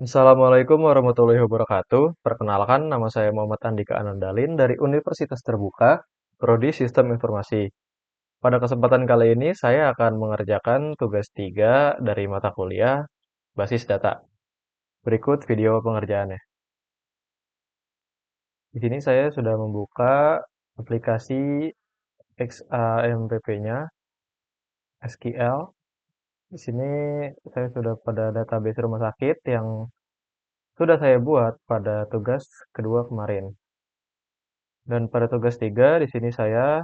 Assalamualaikum warahmatullahi wabarakatuh. Perkenalkan, nama saya Muhammad Andika Anandalin dari Universitas Terbuka, Prodi Sistem Informasi. Pada kesempatan kali ini, saya akan mengerjakan tugas 3 dari mata kuliah Basis Data. Berikut video pengerjaannya. Di sini saya sudah membuka aplikasi XAMPP-nya, SQL. Di sini saya sudah pada database rumah sakit yang sudah saya buat pada tugas kedua kemarin. Dan pada tugas 3 di sini saya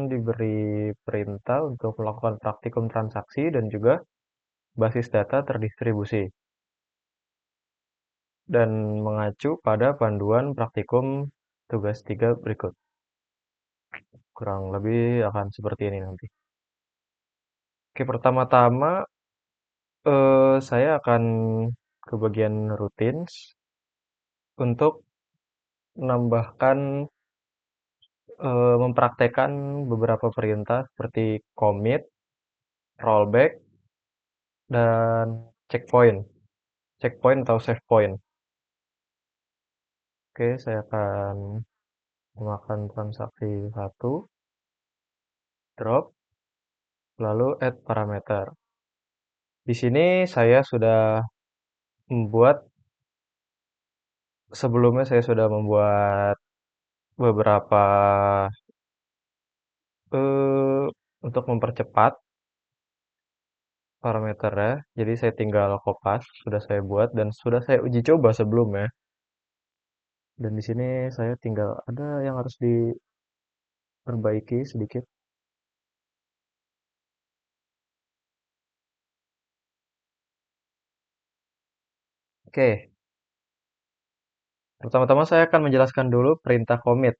diberi perintah untuk melakukan praktikum transaksi dan juga basis data terdistribusi dan mengacu pada panduan praktikum tugas 3 berikut. Kurang lebih akan seperti ini nanti. Oke, pertama-tama saya akan ke bagian routines untuk menambahkan mempraktekkan beberapa perintah seperti commit, rollback, dan checkpoint. Checkpoint atau save point. Oke, saya akan melakukan transaksi satu, drop, lalu add parameter. Di sini saya sudah membuat, sebelumnya saya sudah membuat beberapa eh, untuk mempercepat parameternya. Jadi saya tinggal kopas, sudah saya buat dan sudah saya uji coba sebelumnya. Dan di sini saya tinggal ada yang harus diperbaiki sedikit. Oke, pertama-tama saya akan menjelaskan dulu perintah commit.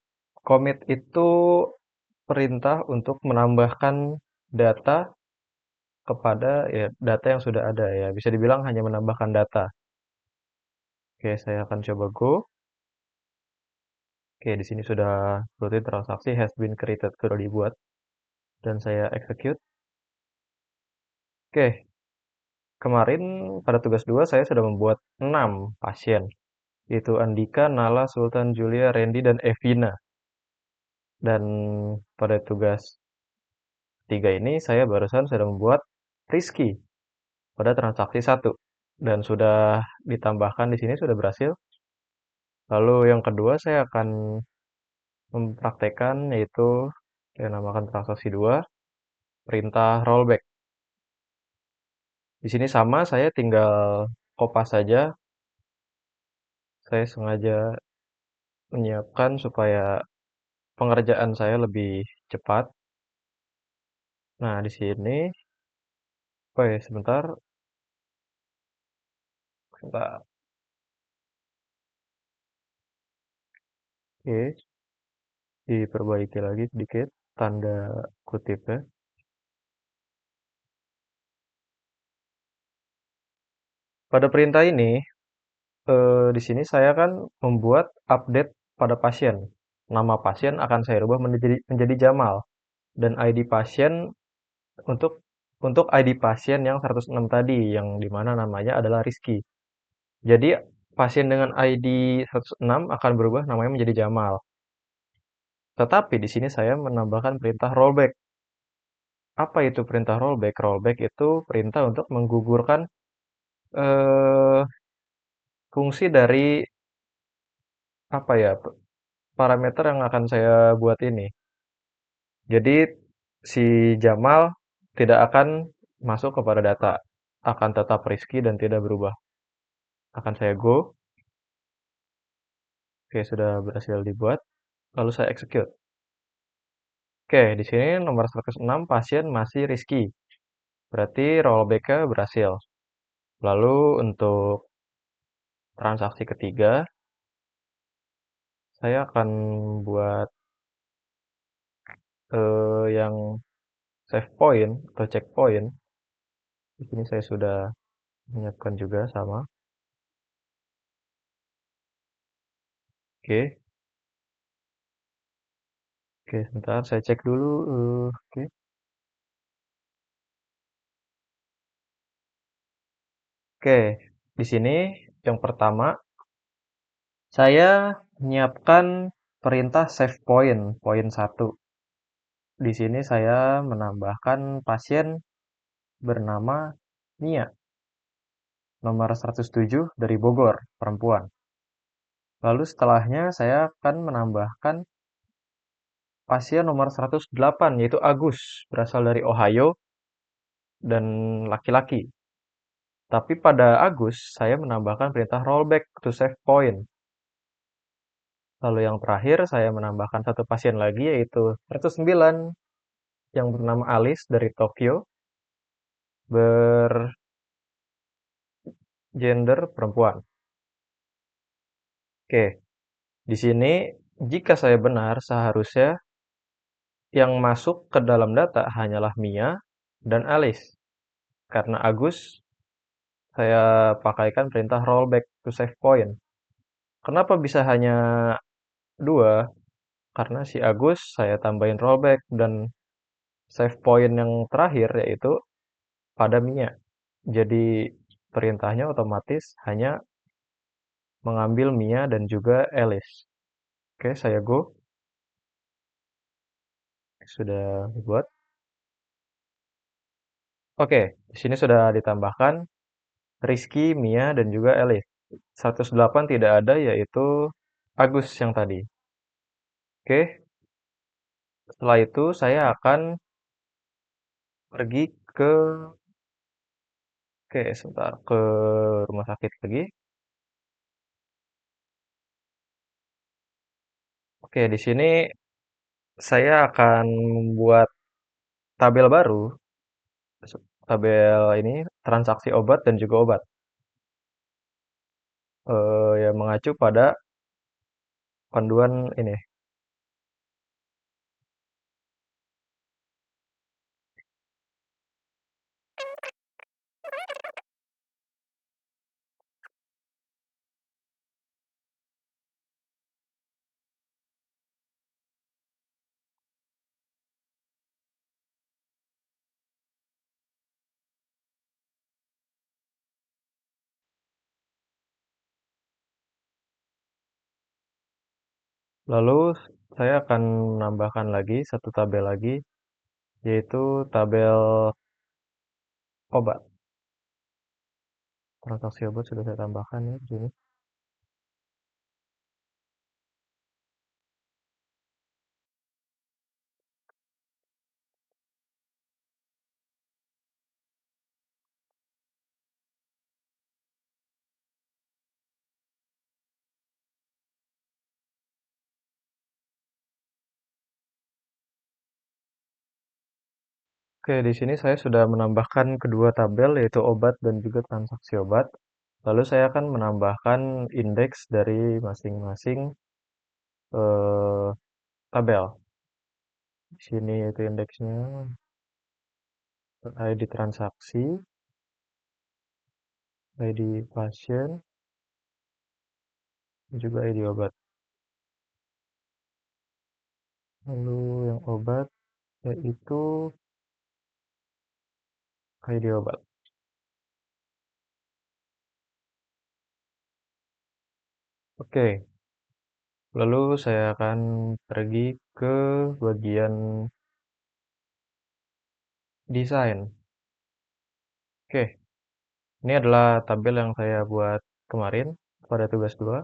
Commit itu perintah untuk menambahkan data kepada ya data yang sudah ada ya. Bisa dibilang hanya menambahkan data. Oke, saya akan coba go. Oke, di sini sudah routine transaksi has been created, sudah dibuat dan saya execute. Oke, kemarin pada tugas 2 saya sudah membuat 6 pasien, yaitu Andika, Nala, Sultan, Julia, Randy, dan Evina. Dan pada tugas 3 ini saya barusan sudah membuat Rizky pada transaksi satu dan sudah ditambahkan di sini sudah berhasil. Lalu yang kedua saya akan mempraktekkan yaitu saya namakan transaksi 2 perintah rollback. Di sini sama saya tinggal kopas saja. Saya sengaja menyiapkan supaya pengerjaan saya lebih cepat. Nah, di sini, oh ya, sebentar, sebentar. Oke, diperbaiki lagi sedikit tanda kutipnya. Pada perintah ini, di sini saya kan membuat update pada pasien. Nama pasien akan saya rubah menjadi Jamal dan ID pasien untuk ID pasien yang 106 tadi yang dimana namanya adalah Rizky. Jadi pasien dengan ID 106 akan berubah namanya menjadi Jamal. Tetapi di sini saya menambahkan perintah rollback. Apa itu perintah rollback? Rollback itu perintah untuk menggugurkan eh, fungsi dari apa ya parameter yang akan saya buat ini. Jadi si Jamal tidak akan masuk kepada data, akan tetap Rizky dan tidak berubah. Akan saya go. Oke, sudah berhasil dibuat. Lalu saya execute. Oke, di sini nomor 106 pasien masih Rizky. Berarti rollback-nya berhasil. Lalu untuk transaksi ketiga, saya akan buat yang save point atau checkpoint. Di sini saya sudah menyiapkan juga sama. Oke, oke, sebentar saya cek dulu. Oke, Oke, di sini yang pertama saya menyiapkan perintah save point, poin 1. Di sini saya menambahkan pasien bernama Mia, nomor 107 dari Bogor, perempuan. Lalu setelahnya saya akan menambahkan pasien nomor 108, yaitu Agus, berasal dari Ohio dan laki-laki. Tapi pada Agus, saya menambahkan perintah rollback to save point. Lalu yang terakhir, saya menambahkan satu pasien lagi, yaitu 109, yang bernama Alice dari Tokyo, bergender perempuan. Oke, di sini jika saya benar, seharusnya yang masuk ke dalam data hanyalah Mia dan Alice. Karena Agus, saya pakaikan perintah rollback to save point. Kenapa bisa hanya dua? Karena si Agus saya tambahin rollback dan save point yang terakhir yaitu pada Mia. Jadi perintahnya otomatis hanya mengambil Mia dan juga Alice. Oke, saya go. Sudah buat. Oke, di sini sudah ditambahkan Rizky, Mia, dan juga Alice. 108 tidak ada, yaitu Agus yang tadi. Oke, setelah itu saya akan pergi ke, oke, sebentar, ke rumah sakit lagi. Oke, di sini saya akan membuat tabel baru, tabel ini transaksi obat dan juga obat. Yang mengacu pada panduan ini. Lalu saya akan menambahkan lagi satu tabel lagi, yaitu tabel obat. Transaksi obat sudah saya tambahkan ya di sini. Oke, di sini saya sudah menambahkan kedua tabel, yaitu obat dan juga transaksi obat. Lalu saya akan menambahkan indeks dari masing-masing eh, tabel. Di sini yaitu indeksnya ID transaksi, ID pasien, dan juga ID obat. Lalu yang obat yaitu ID obat. Oke, lalu saya akan pergi ke bagian desain. Oke, ini adalah tabel yang saya buat kemarin pada tugas 2.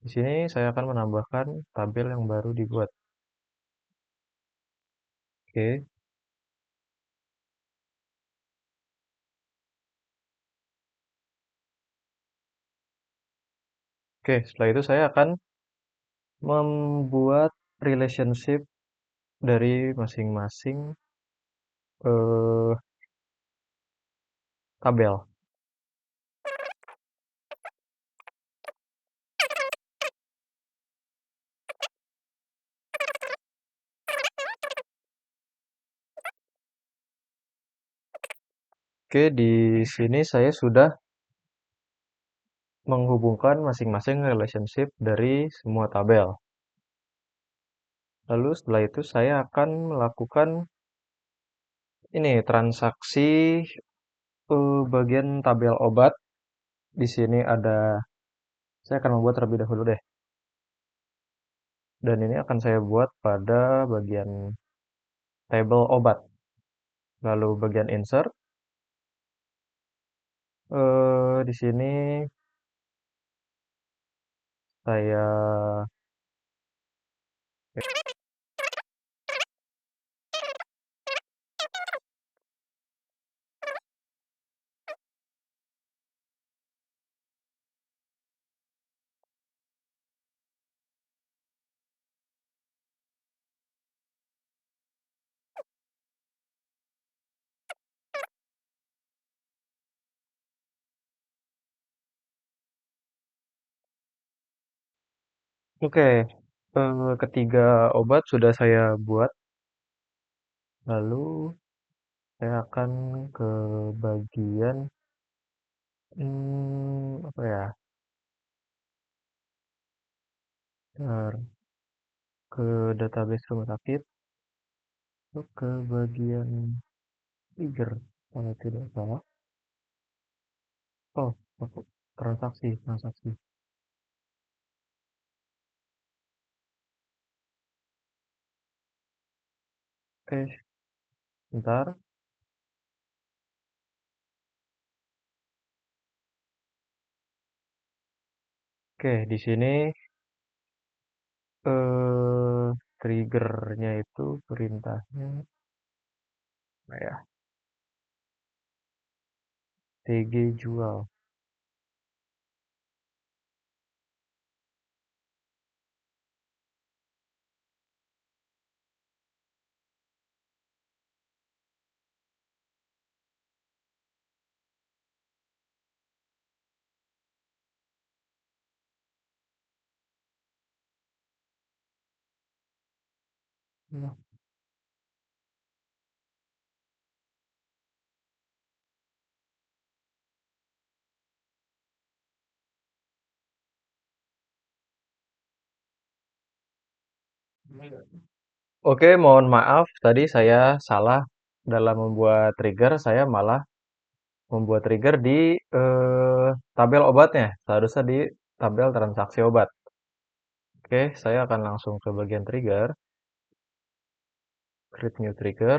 Di sini saya akan menambahkan tabel yang baru dibuat. Oke, oke. Setelah itu saya akan membuat relationship dari masing-masing eh, tabel. Oke, di sini saya sudah menghubungkan masing-masing relationship dari semua tabel. Lalu setelah itu saya akan melakukan ini transaksi bagian tabel obat. Di sini ada, saya akan membuat terlebih dahulu deh. Dan ini akan saya buat pada bagian tabel obat. Lalu bagian insert. Di sini saya oke. Ketiga obat sudah saya buat. Lalu saya akan ke bagian apa ya? Bentar, ke database rumah sakit. Lalu ke bagian trigger, kalau tidak salah. Oh, aku transaksi, transaksi. Oke, bentar. Oke, di sini eh triggernya itu perintahnya apa ya? TG jual. Nah, oke, mohon maaf tadi saya salah dalam membuat trigger. Saya malah membuat trigger di tabel obatnya. Seharusnya di tabel transaksi obat. Oke, saya akan langsung ke bagian trigger, create new trigger,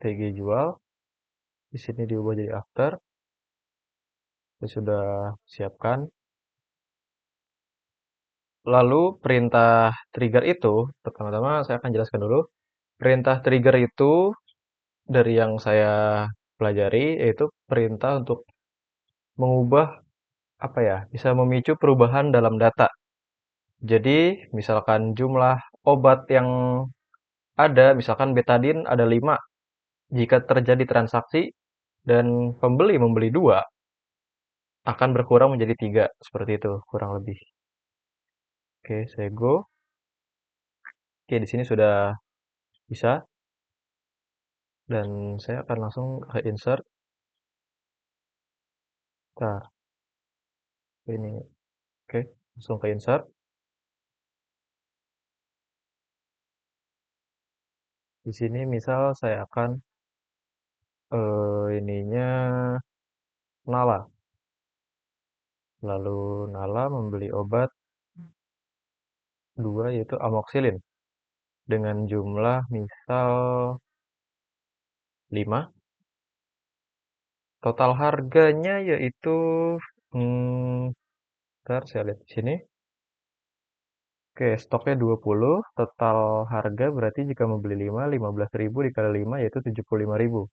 TG jual. Di sini diubah jadi after. Saya sudah siapkan. Lalu perintah trigger itu, pertama-tama saya akan jelaskan dulu. Perintah trigger itu dari yang saya pelajari yaitu perintah untuk mengubah apa ya, bisa memicu perubahan dalam data. Jadi, misalkan jumlah obat yang ada, misalkan betadin ada 5. Jika terjadi transaksi dan pembeli membeli 2, akan berkurang menjadi 3. Seperti itu, kurang lebih. Oke, saya go. Oke, di sini sudah bisa. Dan saya akan langsung ke insert. Nah, ini. Oke, langsung ke insert. Di sini misal saya akan ininya Nala. Lalu Nala membeli obat 2 yaitu amoxicillin dengan jumlah misal 5. Total harganya yaitu bentar saya lihat di sini. Oke, stoknya 20, total harga berarti jika membeli 5, 15.000 dikali 5 yaitu 75.000.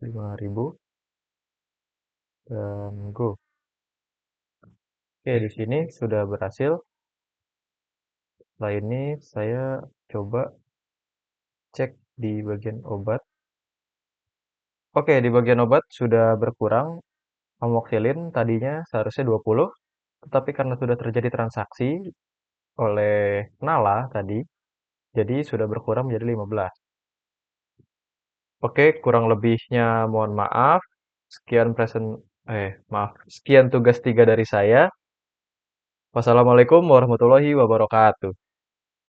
5.000 dan go. Oke, di sini sudah berhasil. Setelah ini saya coba cek di bagian obat. Oke, di bagian obat sudah berkurang. Amoxicillin tadinya seharusnya 20, tetapi karena sudah terjadi transaksi oleh Nala tadi, jadi sudah berkurang menjadi 15. Oke, kurang lebihnya mohon maaf. Maaf. Sekian tugas 3 dari saya. Wassalamualaikum warahmatullahi wabarakatuh.